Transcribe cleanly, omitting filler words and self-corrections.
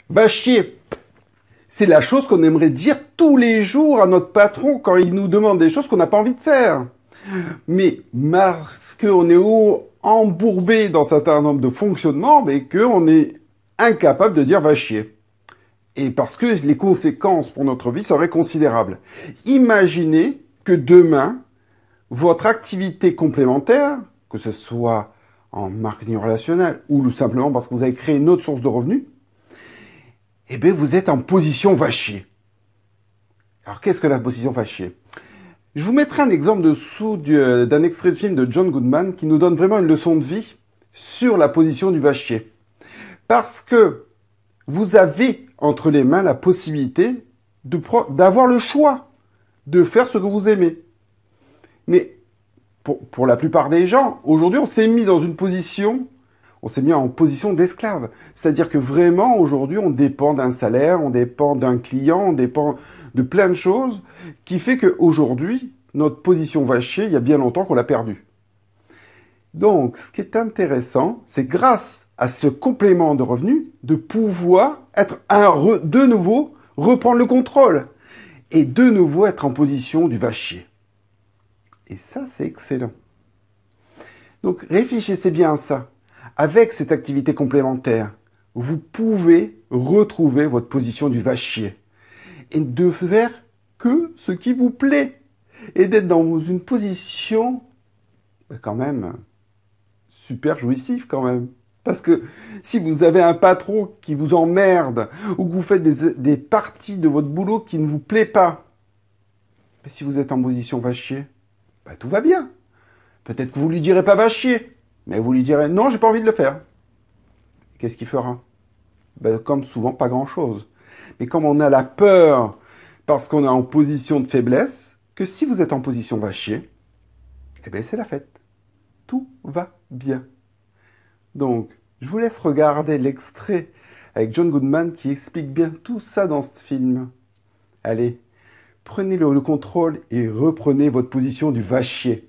Va chier. C'est la chose qu'on aimerait dire tous les jours à notre patron quand il nous demande des choses qu'on n'a pas envie de faire. Mais parce qu'on est embourbé dans un certain nombre de fonctionnements, mais qu'on est incapable de dire va chier. Et parce que les conséquences pour notre vie seraient considérables. Imaginez que demain, votre activité complémentaire, que ce soit en marketing relationnel ou simplement parce que vous avez créé une autre source de revenus, eh bien vous êtes en position va chier. Alors qu'est-ce que la position va chier? Je vous mettrai un exemple dessous d'un extrait de film de John Goodman qui nous donne vraiment une leçon de vie sur la position du va chier. Parce que vous avez entre les mains la possibilité d'avoir le choix de faire ce que vous aimez. Mais pour la plupart des gens, aujourd'hui, on s'est mis en position d'esclave. C'est-à-dire que vraiment, aujourd'hui, on dépend d'un salaire, on dépend d'un client, on dépend de plein de choses, qui fait qu'aujourd'hui, notre position va chier, il y a bien longtemps qu'on l'a perdue. Donc, ce qui est intéressant, c'est grâce à ce complément de revenus, de pouvoir être de nouveau, reprendre le contrôle. Et de nouveau être en position du va chier. Et ça, c'est excellent. Donc, réfléchissez bien à ça. Avec cette activité complémentaire, vous pouvez retrouver votre position du va chier. Et de faire que ce qui vous plaît. Et d'être dans une position, quand même, super jouissive quand même. Parce que si vous avez un patron qui vous emmerde, ou que vous faites des parties de votre boulot qui ne vous plaît pas, mais si vous êtes en position va chier, bah, tout va bien. Peut-être que vous lui direz pas va chier, mais vous lui direz non, j'ai pas envie de le faire. Qu'est-ce qu'il fera? Ben, comme souvent, pas grand-chose. Mais comme on a la peur, parce qu'on est en position de faiblesse, que si vous êtes en position va chier, eh bien c'est la fête. Tout va bien. Donc, je vous laisse regarder l'extrait avec John Goodman qui explique bien tout ça dans ce film. Allez, prenez le contrôle et reprenez votre position du va chier.